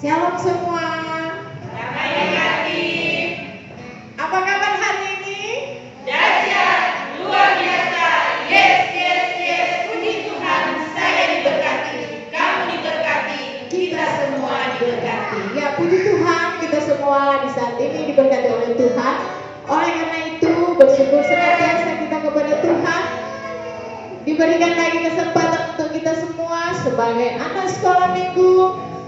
Shalom semua. Apa kabar hari ini? Dahsyat, luar biasa. Yes, yes, yes. Puji Tuhan, saya diberkati, kamu diberkati, kita semua diberkati. Ya, puji Tuhan, kita semua di saat ini diberkati oleh Tuhan. Oleh karena itu, bersyukur senantiasa kita kepada Tuhan. Diberikan lagi kesempatan untuk kita semua sebagai anak sekolah minggu,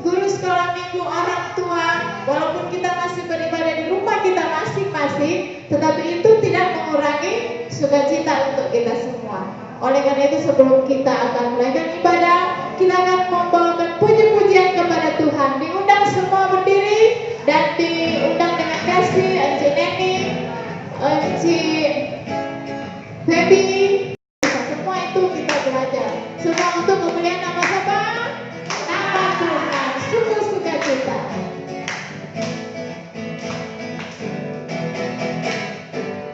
guru sekolah minggu, orang tua. Walaupun kita masih beribadah di rumah kita masing-masing, tetapi itu tidak mengurangi sukacita untuk kita semua. Oleh karena itu, sebelum kita akan mulai ibadah, kita akan membawakan puji-pujian kepada Tuhan. Diundang semua berdiri dan diundang dengan kasih Encik Neni, Encik Feby. Semua itu kita belajar. Semua untuk kemuliaan nama siapa? Nama Tuhan. Sungguh sukacita.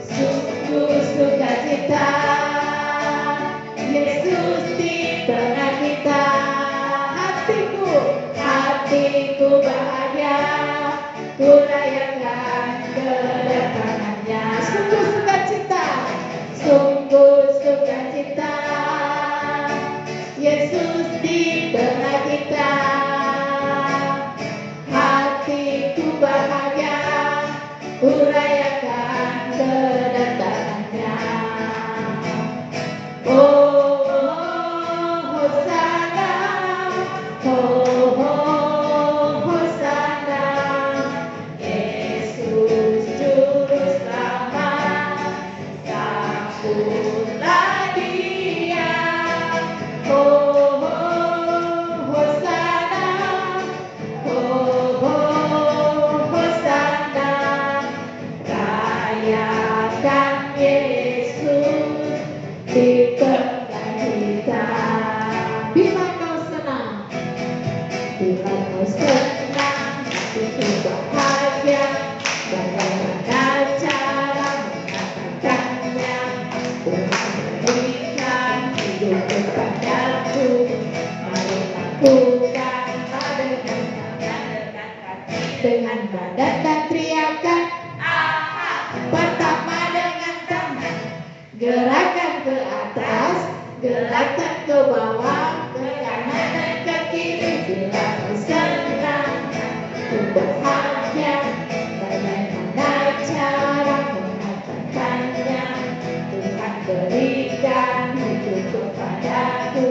Sungguh sukacita. Yesus di tengah kita. Hatiku bahagia. Ku rayakan kedatangannya. Sungguh sukacita. Sungguh sukacita. Yesus di tengah kita. Hatiku bahagia. Ku rayakan kedatangannya. Oh, Hosana. Oh, Hosana. Yesus juru selamat. Sambutlah Dia. Oh, Hosana. Oh, Hosana. Rayakan Yesus di tengah kita. Bila kau senang, bila kau senang, itu bahagia. Bagaimana cara mengatakannya? Tuhan berikan hidup kepadaku. Mari lakukanlah dengan kaki, dengan badan dan teriakan. Pertama dengan tangan, gerakan ke atas, gerakan ke bawah, ke kanan dan ke kiri. Bila kau senang, ku bahagia. Bagaimana cara mengatakannya? Tuhan berikan hidup kepadaku.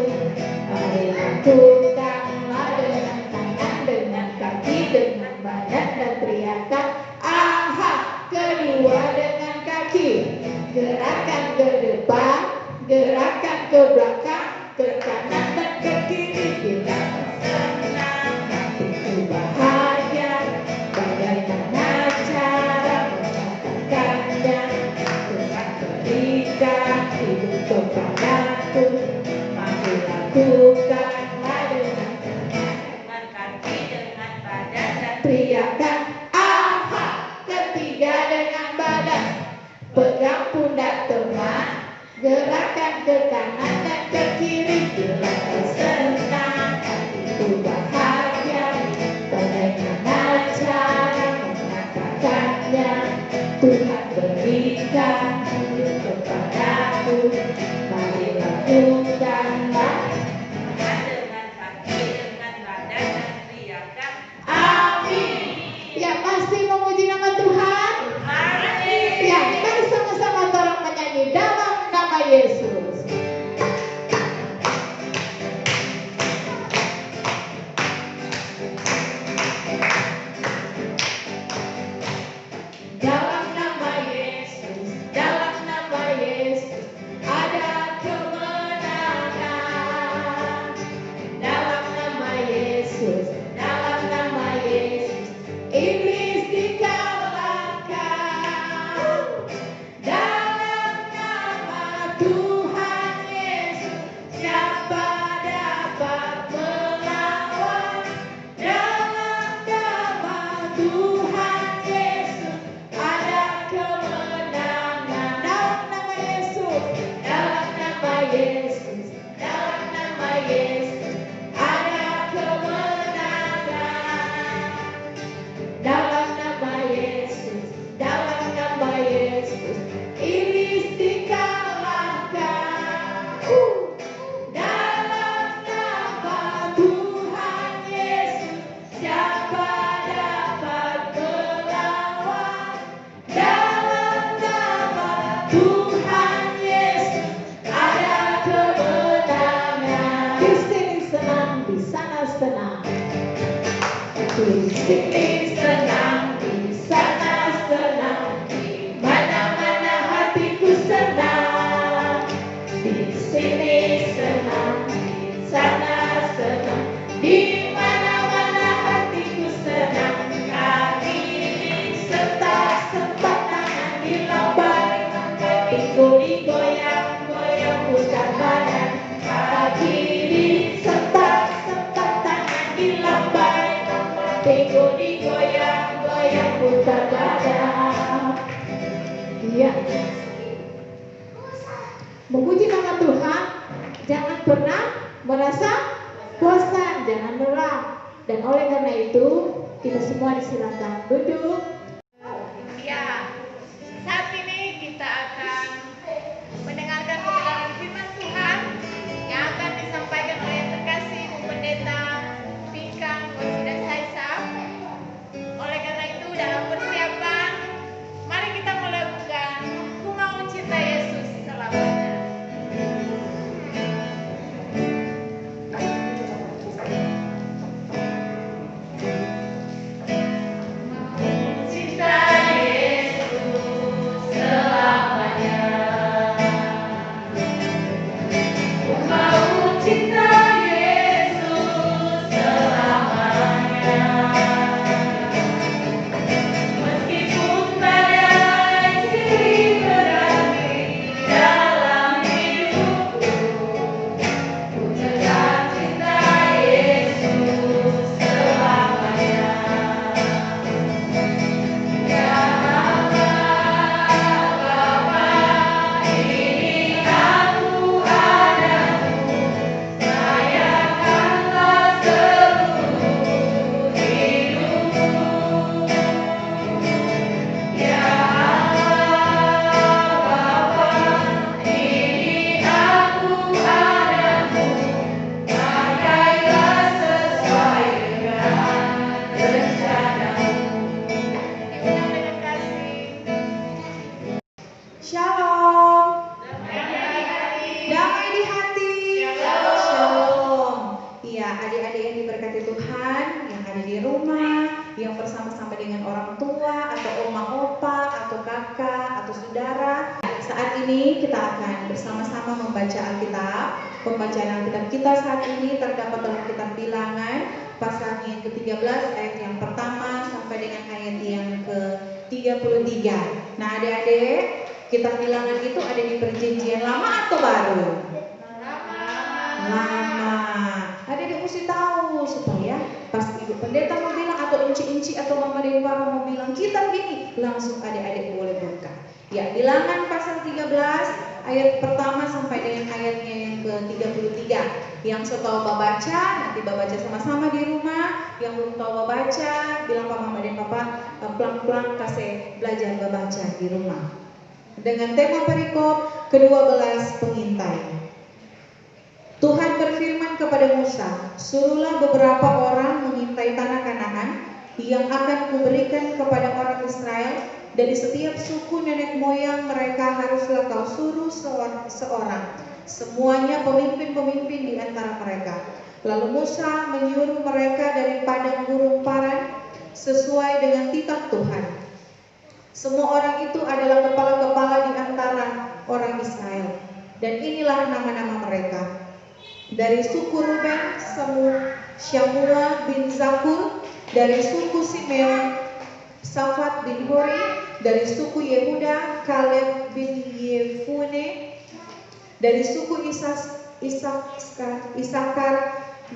Mari lakukanlah dengan tangan, dengan kaki, dengan badan dan teriakan. Aha, kedua dengan kaki. Gerakan ke depan, gerakan ke belakang, ke kanan dan ke kiri. Bila kau senang, hatiku bahagia. Bagaimana cara mengatakannya? Tuhan berikan hidup kepadaku. Mari lakukanlah dengan Kaki, dengan badan dan teriakan. Aha, ketiga dengan badan. Pegang pundak teman, gerakan ke kanan dan ke kiri. Bila kau senang, hatiku bahagia. Bagaimana cara mengatakannya? Tuhan berikan hidup kepadaku. Mari lakukanlah. dengan kaki, dengan badan dan teriakan. Amin. Ya, pasti memuji nama Tuhan. Ya, mari sama-sama tolong menyanyi dalam nama Yesus. Dalam nama Yesus, dalam nama Yesus ada kemenangan. Dalam nama Yesus, dalam nama Yesus iblis dikalahkan. Dalam nama Tuhan Yesus siapa dapat melawan? Dalam nama Tuhan Yesus ada kemenangan. Dalam nama Yesus, dalam nama Yesus, dalam nama Yesus ada kemenangan. Di sini senang, di sana senang. Di sini senang, di sana senang. Di mana-mana hatiku senang. Di sini senang, di sana senang. Di mana-mana hatiku senang. Kaki setak-setak, tangan dilambai, pinggul digoyang-goyang, putar badan. Kaki disetak-setak, tangan dilambai, pinggul digoyang-goyang, putar badan. Iya. Memuji nama Tuhan, jangan pernah merasa bosan, jangan lelah. Dan oleh karena itu, kita semua disilakan duduk. Ya, saat ini kita akan mendengarkan kebenaran firman Tuhan yang akan disampaikan oleh yang terkasih Ibu Pendeta Pinkang dan Saisam. Oleh karena itu, dalam persiapan, mari kita melakukan Ku Mau Cinta Yesus selamanya. Cinta Yesus selamanya. Ku mau cinta Yesus selamanya. Meskipun badai silih berganti dalam hidupku, ku tetap cinta Yesus selamanya. Ya Allah, Bapa, ini aku padamu, sayangkanlah seluruh hidupku. Ya Allah, Bapa, ini aku padamu, pakailah sesuai dengan rencanamu. Dengan kasih. Shalom, Damai damai di hati. Shalom. Shalom. Iya, adik-adik yang diberkati Tuhan, yang ada di rumah, yang bersama-sama dengan orang tua, atau oma opa, atau kakak, atau saudara. Saat ini kita akan bersama-sama membaca Alkitab. Pembacaan Alkitab kita saat ini terdapat dalam kitab Bilangan, pasalnya yang ke-13, ayat yang pertama sampai dengan ayat yang ke-33. Nah, adik-adik, kitab Bilangan itu ada di perjanjian lama atau baru? Lama. Adik-adik mesti tahu supaya pas ibu pendeta mau bilang atau inci-inci atau mama dan papa mau bilang kitab ini, langsung adik-adik boleh buka. Ya, Bilangan pasal 13 ayat pertama sampai dengan ayatnya yang ke-33. Yang setahu baca, nanti baca sama-sama di rumah. Yang belum tahu baca, bilang pak mama dan papa pelan-pelan kasih belajar baca di rumah. Dengan tema perikop ke-12, pengintai. Tuhan berfirman kepada Musa, suruhlah beberapa orang mengintai tanah Kanaan yang akan kuberikan kepada orang Israel. Dari setiap suku nenek moyang mereka haruslah kau suruh seorang, semuanya pemimpin-pemimpin di antara mereka. Lalu Musa menyuruh mereka dari padang gurun Paran sesuai dengan titah Tuhan. Semua orang itu adalah kepala-kepala di antara orang Israel. Dan inilah nama-nama mereka. Dari suku Ruben, Syamua bin Zakur. Dari suku Simeon, Safat bin Hori. Dari suku Yehuda, Kaleb bin Yefune. Dari suku Isakar,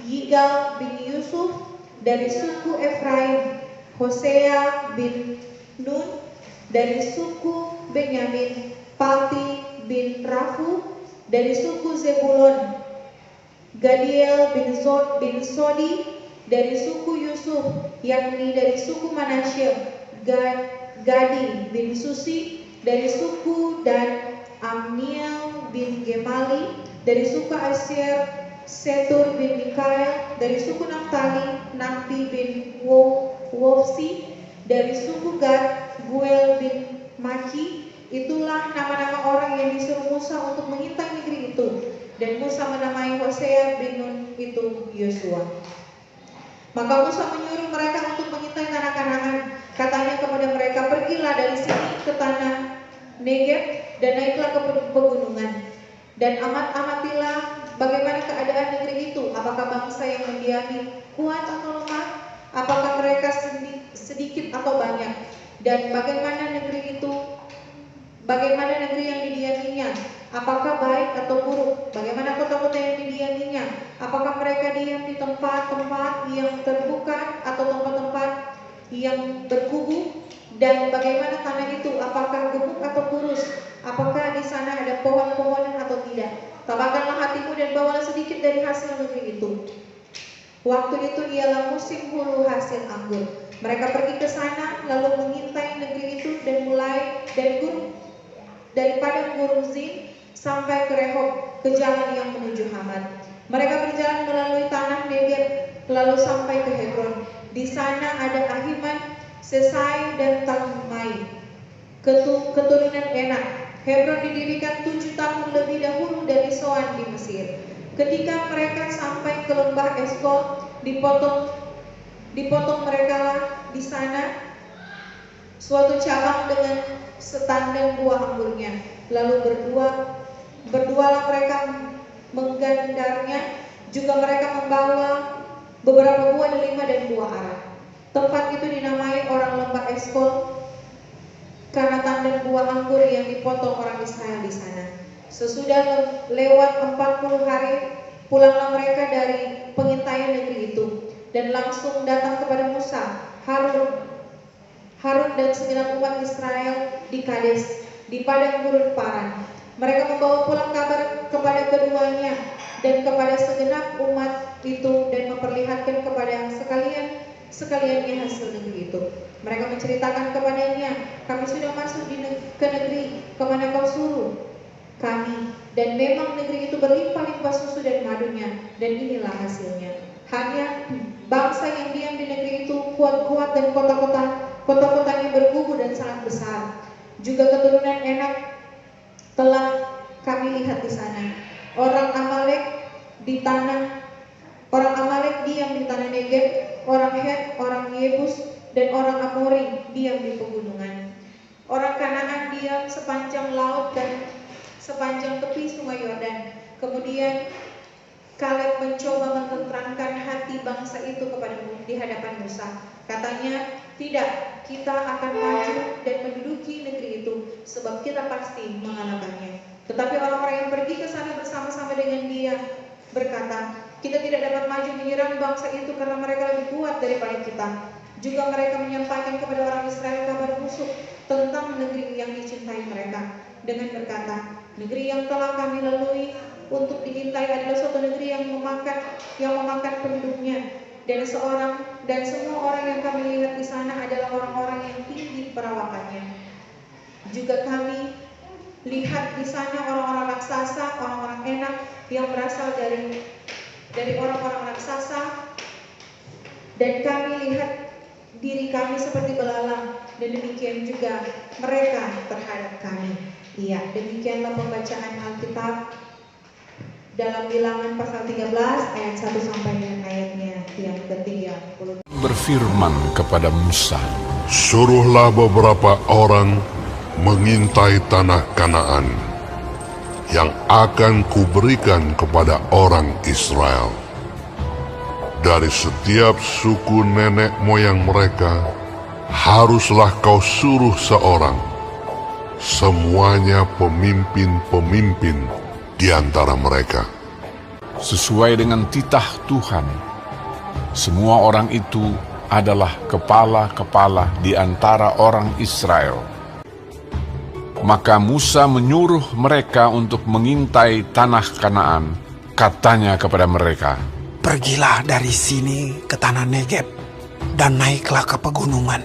Yigal bin Yusuf. Dari suku Efraim, Hosea bin Nun. Dari suku Benyamin, Palti bin Rafu. Dari suku Zebulon, Gadiel bin Sodi. Dari suku Yusuf, yakni dari suku Manasye, Gadi bin Susi. Dari suku Dan, Amniel bin Gemali. Dari suku Asyir, Setur bin Mikael. Dari suku Naftali, Nahbi bin Wofsi. Dari suku Gad, Guel bin Maki. Itulah nama-nama orang yang disuruh Musa untuk mengintai negeri itu. Dan Musa menamai Hosea bin Nun itu Yosua. Maka Musa menyuruh mereka untuk mengintai tanah Kanaan. Katanya kepada mereka, pergilah dari sini ke tanah Negeb dan naiklah ke pegunungan. Dan amatilah bagaimana keadaan negeri itu. Apakah bangsa yang mendiami kuat atau lemah? Apakah mereka sedikit atau banyak? Dan bagaimana negeri itu? Bagaimana negeri yang didiaminya? Apakah baik atau buruk? Bagaimana kota-kota yang didiaminya? Apakah mereka diam di tempat-tempat yang terbuka atau tempat-tempat yang berkubu? Dan bagaimana tanah itu? Apakah gemuk atau kurus? Apakah di sana ada pohon-pohonan atau tidak? Tabahkanlah hatimu dan bawalah sedikit dari hasil negeri itu. Waktu itu ialah musim hulu hasil anggur. Mereka pergi ke sana lalu mengintai negeri itu dan mulai dari padang gurun Zin sampai ke Rehob, ke jalan yang menuju Hamat. Mereka berjalan melalui tanah Negeb lalu sampai ke Hebron. Di sana ada Ahiman, Sesai dan Talmai, keturunan Enak. Hebron didirikan 7 tahun lebih dahulu dari Soan di Mesir. Ketika mereka sampai ke lembah Eskol, dipotong mereka lah di sana suatu cabang dengan setandan buah anggurnya. Lalu berdualah mereka menggandarnya. Juga mereka membawa beberapa buah delima dan buah ara. Tempat itu dinamai orang lembah Eskol karena tandan buah anggur yang dipotong orang Israel di sana. Sesudah lewat 40 hari, pulanglah mereka dari pengintaian negeri itu dan langsung datang kepada Musa, Harun dan segenap umat Israel di Kades, di padang gurun Paran. Mereka membawa pulang kabar kepada keduanya dan kepada segenap umat itu dan memperlihatkan kepada sekaliannya hasil negeri itu. Mereka menceritakan kepadanya, kami sudah masuk ke negeri kemana kau suruh kami, dan memang negeri itu berlimpah-limpah susu dan madunya, dan inilah hasilnya. Hanya bangsa yang diam di negeri itu kuat-kuat dan kota-kotanya berkubu dan sangat besar. Juga keturunan Enak telah kami lihat di sana. Orang Amalek diam di tanah Negeb, orang Het, orang Yebus, dan orang Amori diam di pegunungan. Orang Kanaan diam sepanjang laut dan sepanjang tepi sungai Yordan. Kemudian Kaleb mencoba menenteramkan hati bangsa itu di hadapan Musa. Katanya, tidak, kita akan maju dan menduduki negeri itu, sebab kita pasti mengalahkannya. Tetapi orang-orang yang pergi ke sana bersama-sama dengan dia berkata, kita tidak dapat maju menyerang bangsa itu karena mereka lebih kuat daripada kita. Juga mereka menyampaikan kepada orang Israel kabar busuk tentang negeri yang dicintai mereka dengan berkata, negeri yang telah kami lalui untuk diintai adalah suatu negeri yang memakan penduduknya, dan semua orang yang kami lihat di sana adalah orang-orang yang tinggi perawakannya. Juga kami lihat di sana orang-orang raksasa, orang-orang Enak yang berasal dari orang-orang raksasa, dan kami lihat diri kami seperti belalang, dan demikian juga mereka terhadap kami. Iya, demikianlah pembacaan Alkitab dalam Bilangan pasal 13 ayat 1 sampai dengan ayatnya yang ke-30. Berfirman kepada Musa, suruhlah beberapa orang mengintai tanah Kanaan yang akan kuberikan kepada orang Israel. Dari setiap suku nenek moyang mereka, haruslah kau suruh seorang, semuanya pemimpin-pemimpin di antara mereka. sesuai dengan titah Tuhan. Semua orang itu adalah kepala-kepala di antara orang Israel. Maka Musa menyuruh mereka untuk mengintai tanah Kanaan. Katanya kepada mereka, pergilah dari sini ke tanah Negeb dan naiklah ke pegunungan.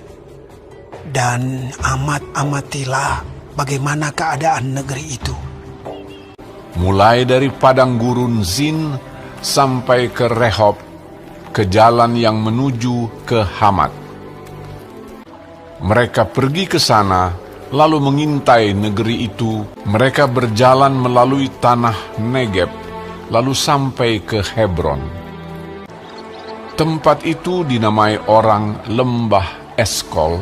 Dan amatilah bagaimana keadaan negeri itu. mulai dari padang gurun Zin sampai ke Rehob, ke jalan yang menuju ke Hamat. Mereka pergi ke sana, lalu mengintai negeri itu. Mereka berjalan melalui tanah Negeb, lalu sampai ke Hebron. Tempat itu dinamai orang Lembah Eskol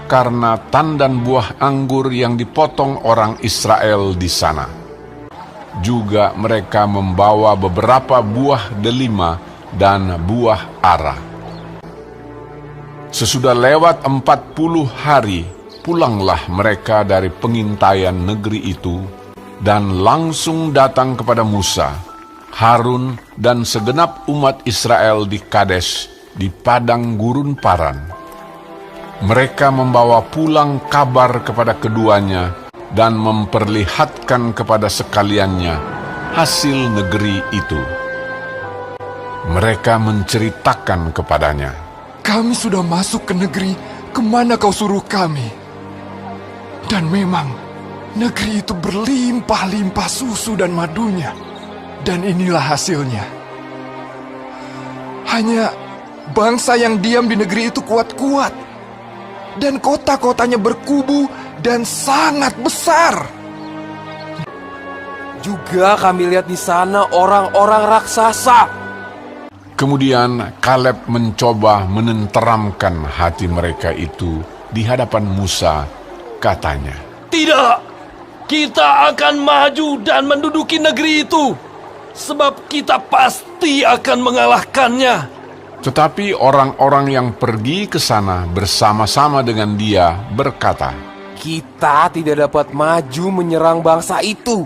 karena tandan buah anggur yang dipotong orang Israel di sana. Juga mereka membawa beberapa buah delima dan buah ara. Sesudah lewat 40 hari, pulanglah mereka dari pengintaian negeri itu dan langsung datang kepada Musa, Harun, dan segenap umat Israel di Kades, di padang gurun Paran. Mereka membawa pulang kabar kepada keduanya dan memperlihatkan kepada sekaliannya hasil negeri itu. Mereka menceritakan kepadanya, "Kami sudah masuk ke negeri kemana kau suruh kami. Dan memang negeri itu berlimpah-limpah susu dan madunya. Dan inilah hasilnya. Hanya bangsa yang diam di negeri itu kuat-kuat. Dan kota-kotanya berkubu dan sangat besar. Juga kami lihat di sana orang-orang raksasa." Kemudian Kaleb mencoba menenteramkan hati mereka itu di hadapan Musa, katanya, "Tidak, kita akan maju dan menduduki negeri itu, sebab kita pasti akan mengalahkannya." Tetapi orang-orang yang pergi ke sana bersama-sama dengan dia berkata, "Kita tidak dapat maju menyerang bangsa itu,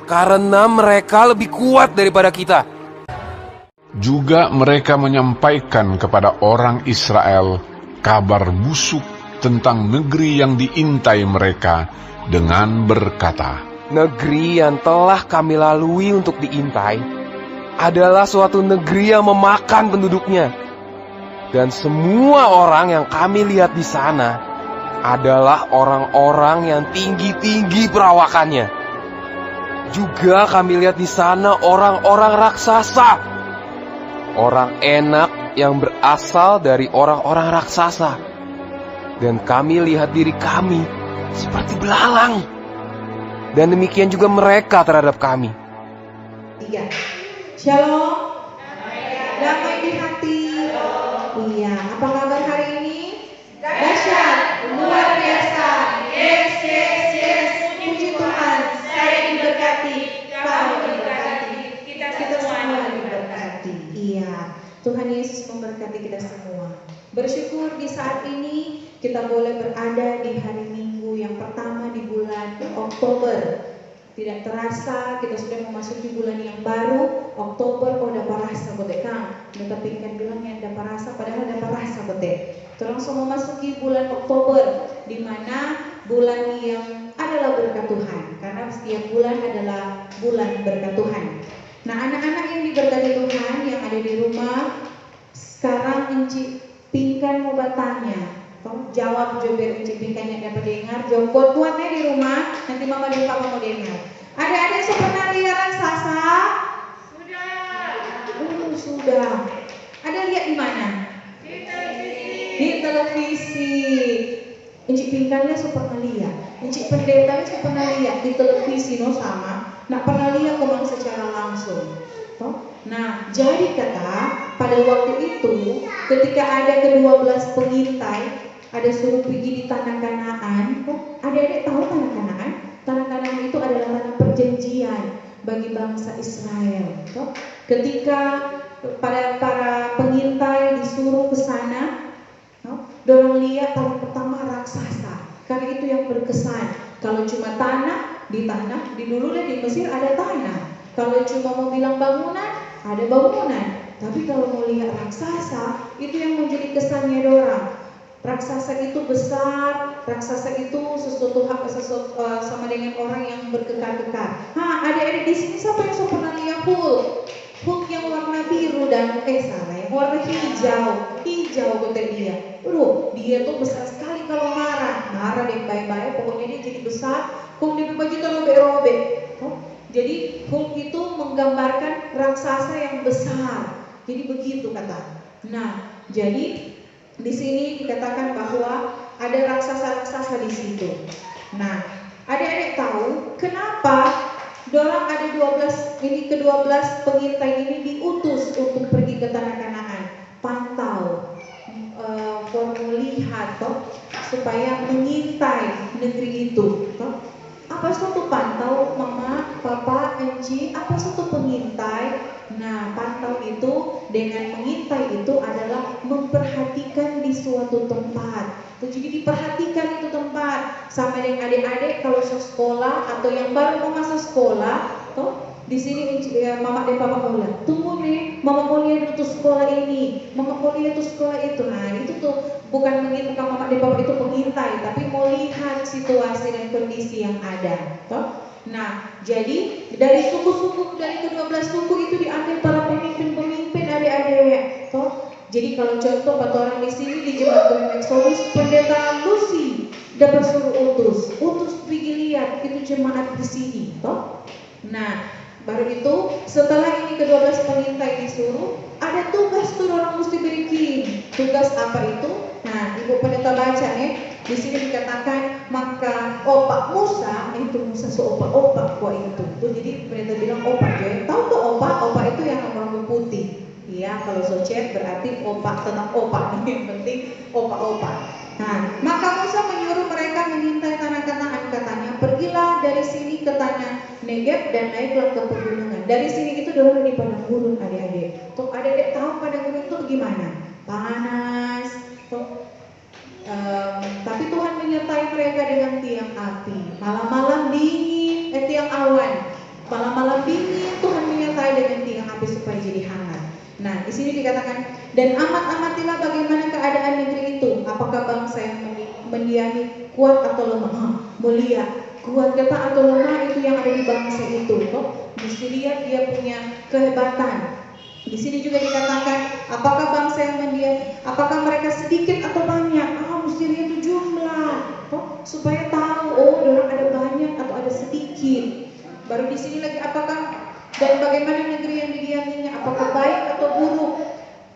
karena mereka lebih kuat daripada kita." Juga mereka menyampaikan kepada orang Israel kabar busuk tentang negeri yang diintai mereka dengan berkata, "Negeri yang telah kami lalui untuk diintai adalah suatu negeri yang memakan penduduknya. Dan semua orang yang kami lihat di sana adalah orang-orang yang tinggi-tinggi perawakannya. Juga kami lihat di sana orang-orang raksasa, orang enak yang berasal dari orang-orang raksasa. Dan kami lihat diri kami seperti belalang. Dan demikian juga mereka terhadap kami." 3. Shalom. Damai di hati. Iya, apa kabar hari ini? Dahsyat, luar biasa. Yes, yes, yes. Puji Tuhan, saya diberkati, kau diberkati, kita semua diberkati. Iya, Tuhan Yesus memberkati kita semua. Bersyukur di saat ini kita boleh berada di hari Minggu yang pertama di bulan Oktober. Tidak terasa kita sudah memasuki bulan yang baru, Oktober. Oh, dapat rasa bote Kang. Mereka pingkan bilang yang dapat rasa, padahal dapat rasa bote. Kita langsung memasuki bulan Oktober, di mana bulan yang adalah berkat Tuhan, karena setiap bulan adalah bulan berkat Tuhan. Nah, anak-anak yang diberkati Tuhan yang ada di rumah, sekarang Enci Pingkan mau bertanya. Kamu jawab biar Enci Pingkannya dapat dengar. Jawab kuat-kuatnya di rumah, nanti mama dan papa mau dengar. Adik-adik pernah lihat raksasa? Sudah. Ada lihat di mana? Di televisi. Enci Pingkannya pernah lihat. Enci Pendetanya pernah lihat di televisi, no sama. Nak pernah lihat komang secara langsung. Nah, jadi kata pada waktu itu ketika ada ke-12 pengintai, ada suruh pergi di tanah Kanaan. Adik-adik tahu tanah Kanaan? Tanah Kanaan itu adalah tanah perjanjian bagi bangsa Israel. Ketika para pengintai disuruh ke sana, dorang lihat paling pertama raksasa. Karena itu yang berkesan. Kalau cuma tanah, di dulu di Mesir ada tanah. Kalau cuma mau bilang bangunan, ada bangunan. Tapi kalau mau lihat raksasa, itu yang menjadi kesannya dorang. Raksasa itu besar, raksasa itu sesuatu sama dengan orang yang berkekar-kekar. Adik-adik di sini siapa yang pernah lihat Hulk? Hulk yang warna biru dan yang warna hijau betul dia. Dia tuh besar sekali kalau marah deh baik-baik, pokoknya dia jadi besar. Kok dia baju robek-robek. Jadi Hulk itu menggambarkan raksasa yang besar. Jadi begitu kata. Nah, jadi di sini dikatakan bahwa ada raksasa-raksasa di situ. Nah, adik-adik tahu kenapa dorang ada 12, ini ke-12 pengintai ini diutus untuk pergi ke tanah Kanaan, pantau, lihat toh, supaya mengintai negeri itu toh. Apa suatu pantau, mama, papa, enci, apa suatu pengintai? Nah, pantau itu dengan mengintai itu adalah memperhatikan di suatu tempat. Jadi diperhatikan itu tempat sama dengan adik-adik kalau sekolah atau yang baru mau masuk sekolah, toh di sini ya, mama dan papa mau lihat, tunggu nih, mama mau lihat itu sekolah ini, mama mau lihat itu sekolah itu. Nah itu tuh bukan mengintai, mama dan papa itu mengintai, tapi mau lihat situasi dan kondisi yang ada, toh. Nah jadi dari suku-suku, dari ke-12 suku itu diambil para pemimpin-pemimpin adik-adik, toh. Jadi kalau contoh kata orang di sini di Jemaat Tuhan Exodus, pendeta Lucy dapat suruh utus pergi lihat itu jemaat di sini, toh. Nah, baru itu setelah ini ke-12 pengintai disuruh, ada tugas tuh orang mesti bikin. Tugas apa itu? Nah, Ibu pendeta baca nih. Di sini dikatakan maka opak Musa, itu Musa seopak-opak kuah itu. Tuh jadi pendeta bilang opak, jadi tahu tuh opak itu yang rambut putih. Iya, kalau socet berarti opak, tetap opak nih, yang penting opak-opak. Nah, maka Musa menyuruh mereka mengintai tanah Kanaan, katanya, pergilah dari sini ke tanah Negeb dan naiklah ke pegunungan. Dari sini itu dorong di padang gurun, adik-adik. Tuh adik-adik tahu padang gurun itu gimana? Panas. Tuh, tapi Tuhan menyertai mereka dengan tiang api. Malam-malam dingin, tiang awan. Malam-malam dingin Tuhan menyertai dengan tiang api supaya jadi hangat. Nah, di sini dikatakan, dan amatilah bagaimana keadaan negeri itu. Apakah bangsa yang mendiami kuat atau lemah? Mulia, kuat kata atau lemah itu yang ada di bangsa itu. Toh, mesti lihat dia punya kehebatan. Di sini juga dikatakan, apakah bangsa yang mendiami, apakah mereka sedikit atau banyak? Mesti lihat jumlah. Toh, supaya tahu, oh, orang ada banyak atau ada sedikit. Baru di sini lagi apakah dan bagaimana negeri yang didiaminya, apakah baik atau buruk?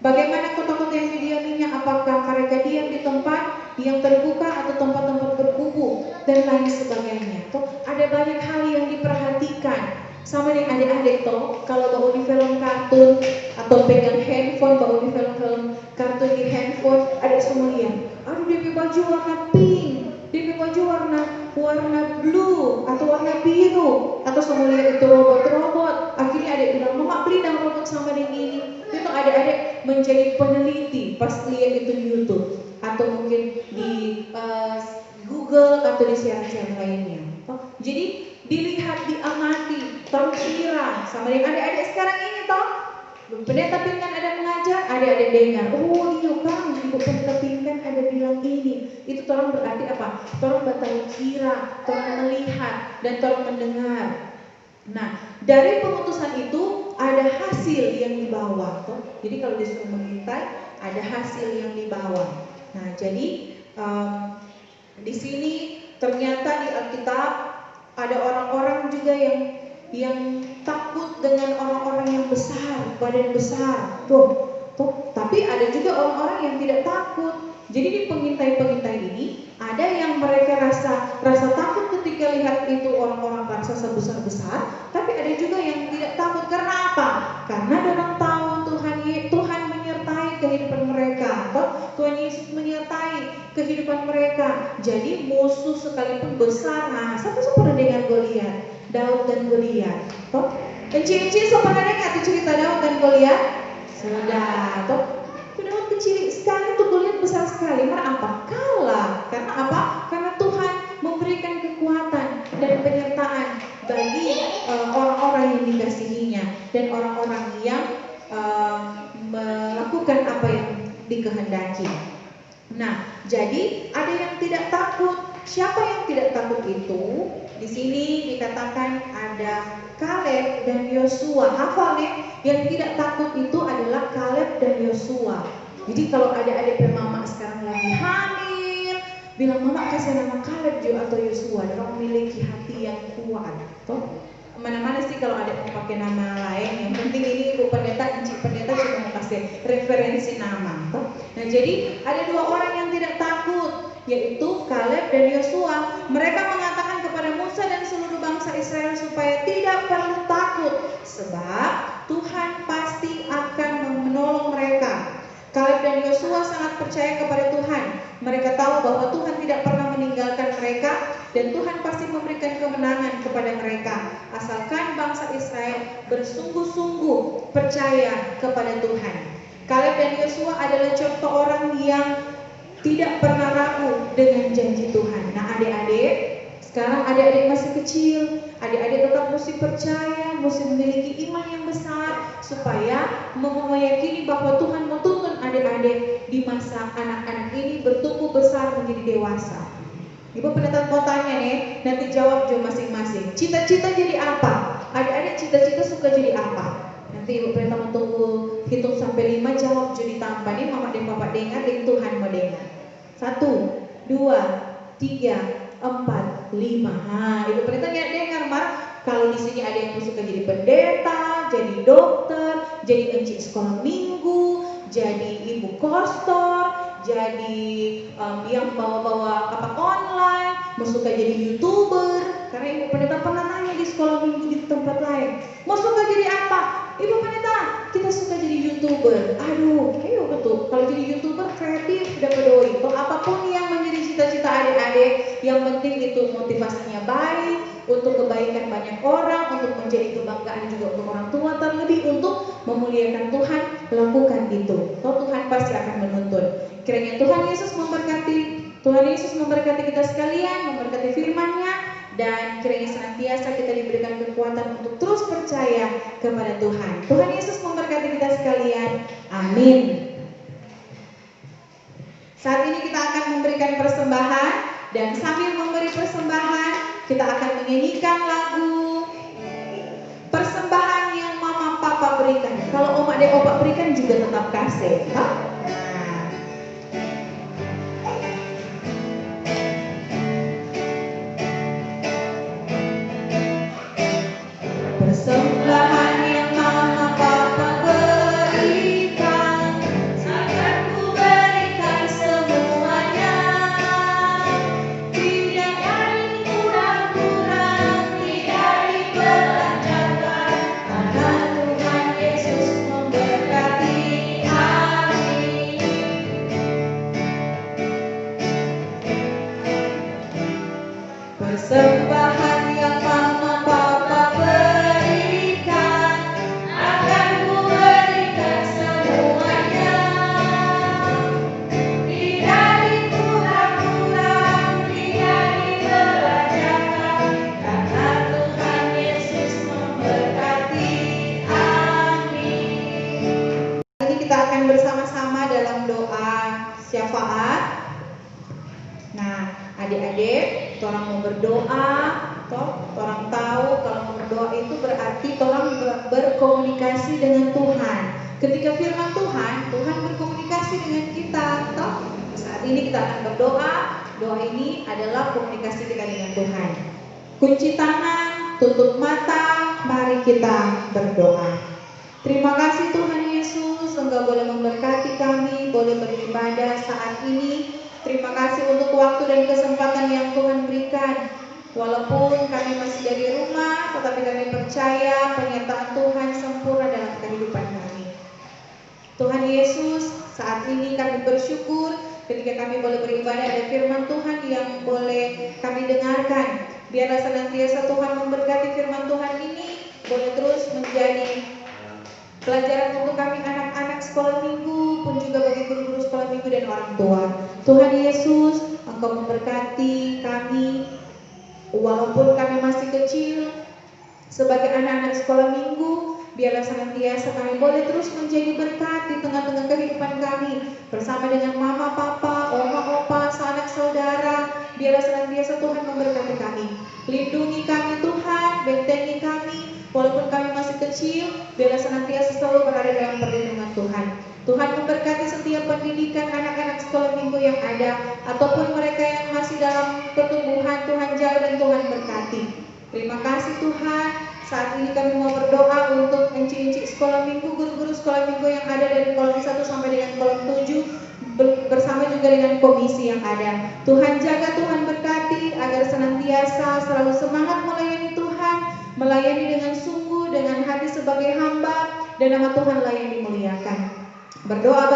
Bagaimana kota-kota yang didiaminya, apakah mereka diam di tempat yang terbuka atau tempat-tempat berkubu dan lain sebagainya. Toh ada banyak hal yang diperhatikan. Sama dengan adik-adik toh, kalau bawa di film kartun atau pegang handphone, bawa di film-film kartun di handphone, ada semua lihat. Aduh, dia baju warna pink, dia baju warna blue atau warna biru, atau semua lihat itu robot-robot. Akhirnya adik bilang, mama beli dong robot sama dengan ini. Itu adik-adik menjadi peneliti pas lihat itu di YouTube atau mungkin di Google atau di siaran-siaran lainnya. Jadi dilihat, diamati, terkira sama dengan adik-adik sekarang ini toh. Pendeta Pinkan ada mengajar, adik-adik dengar, oh iya bang, ibu pendeta Pinkan ada bilang ini. Itu tolong berarti apa? Tolong batal kira, tolong melihat, dan tolong mendengar. Nah, dari pemutusan itu ada hasil yang dibawa toh. Jadi kalau disuruh mengintai, ada hasil yang dibawa. Nah, jadi di sini ternyata di Alkitab ada orang-orang juga yang takut dengan orang-orang yang besar, badan besar. Tuh. Tapi ada juga orang-orang yang tidak takut. Jadi di pengintai-pengintai ini ada yang mereka rasa takut ketika lihat itu orang-orang raksasa besar-besar, tapi ada juga yang tidak takut. Karena apa? Karena orang tahu Tuhan menyertai kehidupan mereka. Tuhan Yesus menyertai kehidupan mereka. Jadi musuh sekalipun besar. Nah, siapa pernah dengar Goliat? Daud dan Goliat. Toh, kecil-kecil pernah dengar cerita Daud dan Goliat? Sudah. Toh, Daud kecil sekali, tuh Goliat besar sekali. Karena apa? Kalah. Karena apa? Karena Tuhan memberikan kekuatan dan penyertaan bagi orang-orang yang dikasihinya dan orang-orang yang melakukan apa yang dikehendaki. Nah, jadi ada yang tidak takut. Siapa yang tidak takut itu? Di sini dikatakan ada Kaleb dan Yosua. Hafal nih, yang tidak takut itu adalah Kaleb dan Yosua. Jadi kalau adik-adik mama sekarang lagi hamil, bilang mama kasih nama Kaleb juga atau Yosua. Dia memiliki hati yang kuat. Toh, mana-mana sih kalau ada mau pakai nama lain. Yang penting ini ibu pendeta, encik pendeta cuma mau kasih referensi nama. Toh. Nah, jadi ada dua orang yang tidak takut, yaitu Kaleb dan Yosua. Mereka mengatakan kepada Musa dan seluruh bangsa Israel supaya supaya tidak perlu takut, sebab Tuhan pasti akan menolong mereka. Kaleb dan Yosua sangat percaya kepada Tuhan. Mereka tahu bahwa Tuhan tidak pernah meninggalkan mereka dan Tuhan pasti memberikan kemenangan kepada mereka, asalkan bangsa Israel bersungguh-sungguh percaya kepada Tuhan. Kaleb dan Yosua adalah contoh orang yang tidak pernah ragu dengan janji Tuhan. Nah adik-adik, sekarang adik-adik masih kecil, adik-adik tetap mesti percaya, mesti memiliki iman yang besar supaya meyakini bahwa Tuhan menuntun adik-adik di masa anak-anak ini bertumbuh besar menjadi dewasa. Ibu pendeta mau tanya nih, nanti jawab juga masing-masing. Cita-cita jadi apa? Adik-adik cita-cita suka jadi apa? Nanti ibu pendeta mau tunggu hitung sampai 5, jawab jadi tanpa nih mama dan bapak dengar dan Tuhan mendengar. 1, 2, 3, 4, 5. Nah, ibu pendeta dengar Mar. Kalau di sini ada yang suka jadi pendeta, jadi dokter, jadi encik sekolah minggu, jadi ibu kostor, jadi yang bawa-bawa apa online, mau suka jadi YouTuber. Karena ibu pendeta pernah nanya di sekolah minggu di tempat lain, mau suka jadi apa? Ibu pendeta, kita suka jadi YouTuber. Aduh, ayo betul. Kalau jadi YouTuber kreatif, dapat doi. Kalau apapun yang menjadi cita-cita adik-adik, yang penting itu motivasinya baik, untuk kebaikan banyak orang, untuk menjadi kebanggaan juga untuk orang tua, terlebih untuk memuliakan Tuhan, lakukan itu. Toh Tuhan pasti akan menuntun. Kiranya Tuhan Yesus memberkati, Tuhan Yesus memberkati kita sekalian, memberkati firman-Nya, dan kiranya senantiasa kita diberikan kekuatan untuk terus percaya kepada Tuhan. Tuhan Yesus memberkati kita sekalian. Amin. Saat ini kita akan memberikan persembahan, dan sambil memberi persembahan kita akan menyanyikan lagu persembahan yang mama papa berikan. Kalau oma dan opa berikan juga tetap kasih. Persembahan yang mama papa berikan, akan ku berikan semuanya. Tidak dari kurang-kurang, tidak dibelanjakan, karena Tuhan Yesus memberkati. Amin. Persembahan yang mama papa berikan, akan ku berikan semuanya. Tidak dikurang-kurang, tidak dibelanjakan, karena Tuhan Yesus memberkati. Amin. Ini kita akan bersama-sama dalam doa syafaat. Nah, adik-adik, orang mau berdoa, orang tahu kalau mau berdoa itu berarti orang berkomunikasi dengan Tuhan. Ketika firman Tuhan, Tuhan berkomunikasi dengan kita. Saat ini kita akan berdoa. Doa ini adalah komunikasi kita dengan Tuhan. Kunci tangan, tutup mata, mari kita berdoa. Terima kasih Tuhan Yesus, Engkau boleh memberkati kami, boleh beribadah saat ini. Terima kasih untuk waktu dan kesempatan yang Tuhan berikan. Walaupun kami masih dari rumah, tetapi kami percaya penyertaan Tuhan sempurna dalam kehidupan kami. Tuhan Yesus, saat ini kami bersyukur ketika kami boleh beribadah, ada firman Tuhan yang boleh kami dengarkan. Biarlah senantiasa Tuhan memberkati firman Tuhan ini, boleh terus menjadi pelajaran untuk kami anak-anak sekolah minggu, pun juga bagi guru-guru sekolah minggu dan orang tua. Tuhan Yesus, Engkau memberkati kami, walaupun kami masih kecil, sebagai anak-anak sekolah minggu, biarlah senantiasa kami boleh terus menjadi berkat di tengah-tengah kehidupan kami, bersama dengan mama, papa, oma, opa, sanak saudara. Biarlah senantiasa Tuhan memberkati kami. Lindungi kami Tuhan, bentengi kami. Walaupun kami masih kecil, biarlah senantiasa selalu berada dalam perlindungan Tuhan. Tuhan memberkati setiap pendidikan anak-anak sekolah minggu yang ada, ataupun mereka yang masih dalam pertumbuhan. Tuhan jaga dan Tuhan berkati. Terima kasih Tuhan. Saat ini kami mau berdoa untuk encik-encik sekolah minggu, guru-guru sekolah minggu yang ada dari kolom 1 sampai dengan kolom 7, bersama juga dengan komisi yang ada. Tuhan jaga, Tuhan berkati, agar senantiasa selalu semangat melayani Tuhan, melayani dengan sungguh, dengan hati sebagai hamba, dan nama Tuhanlah yang dimuliakan. Berdoa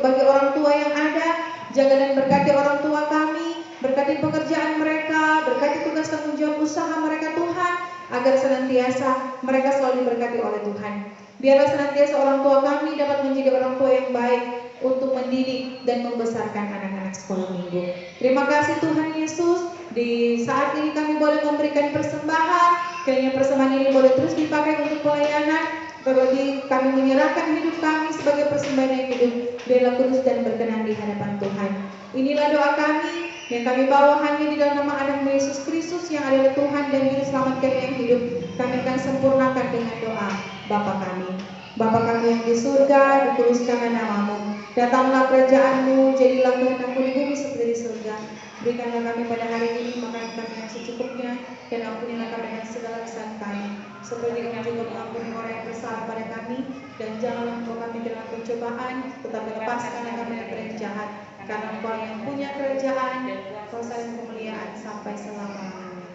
bagi orang tua yang ada, jaga dan berkati orang tua kami, berkati pekerjaan mereka, berkati tugas tanggung jawab usaha mereka Tuhan, agar senantiasa mereka selalu diberkati oleh Tuhan. Biarlah senantiasa orang tua kami dapat menjadi orang tua yang baik untuk mendidik dan membesarkan anak-anak sekolah minggu. Terima kasih Tuhan Yesus, di saat ini kami boleh memberikan persembahan, kiranya persembahan ini boleh terus dipakai untuk pelayanan. Terlebih kami menyerahkan hidup kami sebagai persembahan yang hidup, biarlah kudus dan berkenan di hadapan Tuhan. Inilah doa kami yang kami bawa hanya di dalam nama anak Yesus Kristus yang adalah Tuhan dan Juru Selamat kami yang hidup. Kami akan sempurnakan dengan doa Bapa kami. Bapa kami yang di surga, dikuduskanlah namamu. Datanglah kerajaanmu, jadilah kehendakmu di bumi seperti di surga. Berikanlah kami pada hari ini makan kami yang secukupnya, dan ampunilah kami dengan segala kesalahan kami, seperti kami juga mengampuni orang yang bersalah pada kami, dan janganlah membawa kami dalam pencobaan, tetapi lepaskanlah kami dari yang jahat, karena Engkau yang punya kerajaan, kuasa dan kemuliaan sampai selama-lamanya.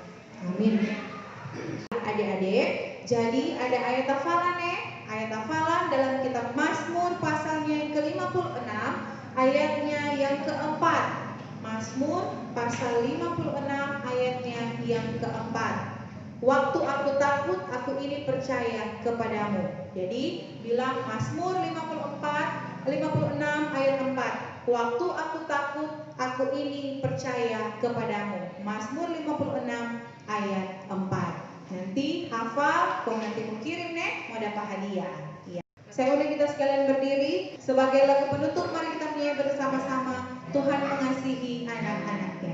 Amin. Adik-adik, jadi ada ayat hafalan ayat hafalan dalam kitab Mazmur pasalnya yang ke-56, ayatnya yang keempat. Mazmur pasal 56 ayatnya yang keempat. Waktu aku takut, aku ini percaya kepadamu. Jadi bilang Mazmur 56 ayat 4. Waktu aku takut, aku ini percaya kepadamu. Mazmur 56 ayat 4. Nanti hafal, kau nanti mau kirim mau dapat hadiah. Ya. Saya undang kita sekalian berdiri sebagai lagu penutup. Mari kita nyanyi bersama-sama. Tuhan mengasihi anak-anaknya.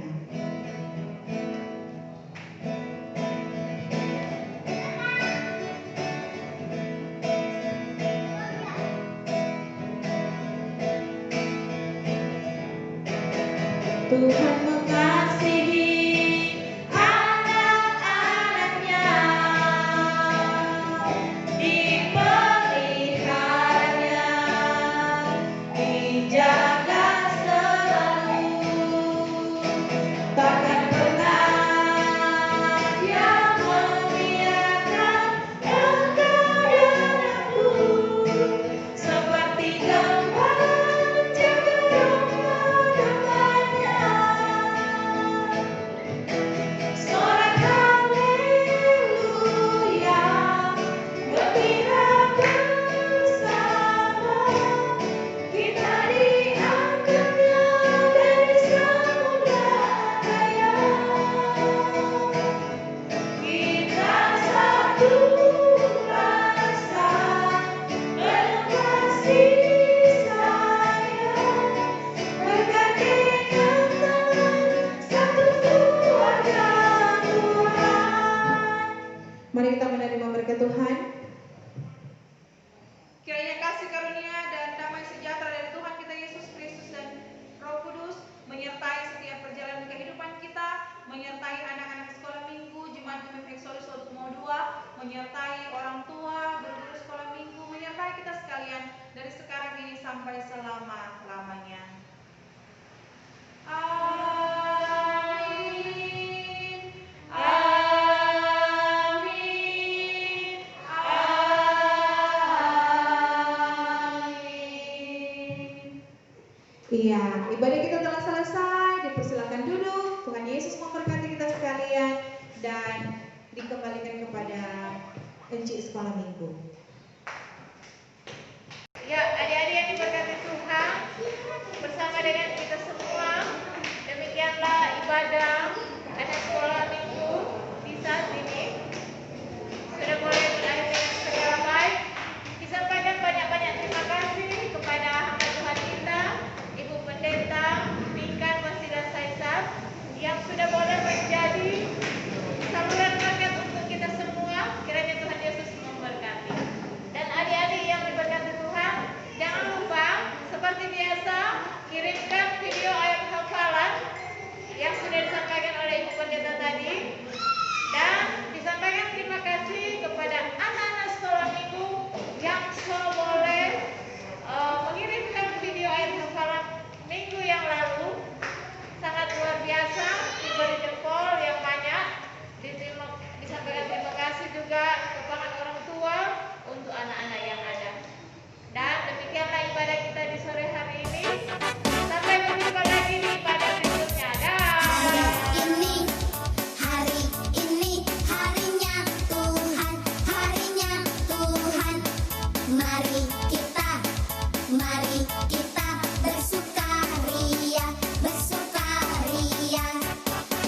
Tuhan mengasihi anak-anaknya, dipeliharanya, dijaga selalu, takkan pernah Dia membiarkan engkau dan aku seperti gembala jaga domba-dombanya. Sorak haleluya, gembira bersama, kita diangkatnya dari samudra raya. Kita satu rasa, penuh kasih sayang, bergandengan tangan, satu keluarga Tuhan. Mari kita menerima berkat Tuhan. Kiranya kasih karunia dan damai sejahtera dari Tuhan kita Yesus Kristus dan Roh Kudus menyertai setiap perjalanan kehidupan kita, menyertai anak-anak sekolah minggu, jemaat Exodus 102, menyertai orang tua, guru-guru sekolah minggu, menyertai kita sekalian dari sekarang ini sampai selama-lamanya. Amin. Amin. Amin. Iya, ibadah kita telah selesai. Dipersilakan duduk. Tuhan Yesus memberkati kita sekalian dan dikembalikan kepada Encik Sekolah Minggu. Ya, adik-adik yang diberkati Tuhan, bersama dengan kita semua, demikianlah ibadah anak sekolah minggu di saat ini. Sudah boleh berakhir dengan segala baik. Disampaikan banyak-banyak terima kasih kepada hamba Tuhan kita, Ibu Pendeta Pinkan Wasida Saisab, yang sudah boleh menjadi saluran berkat untuk kita semua. Kiranya Tuhan Yesus memberkati. Dan adik-adik yang diberkati Tuhan, jangan lupa seperti biasa kirimkan video ayat hafalan yang sudah disampaikan oleh Ibu Pendeta tadi, dan disampaikan terima kasih kepada anak-anak sekolah minggu yang boleh mengirimkan video ayat hafalan minggu yang lalu. Sangat luar biasa, diberi jempol yang banyak. Disampaikan terima kasih juga Mari kita bersukaria, bersukaria.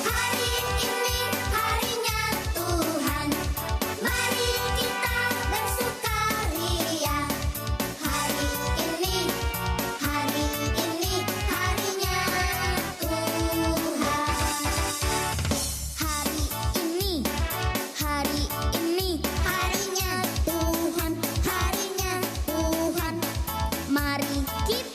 Hari ini harinya Tuhan. Mari kita bersukaria. Hari ini harinya Tuhan. Hari ini harinya Tuhan, harinya Tuhan. Mari kita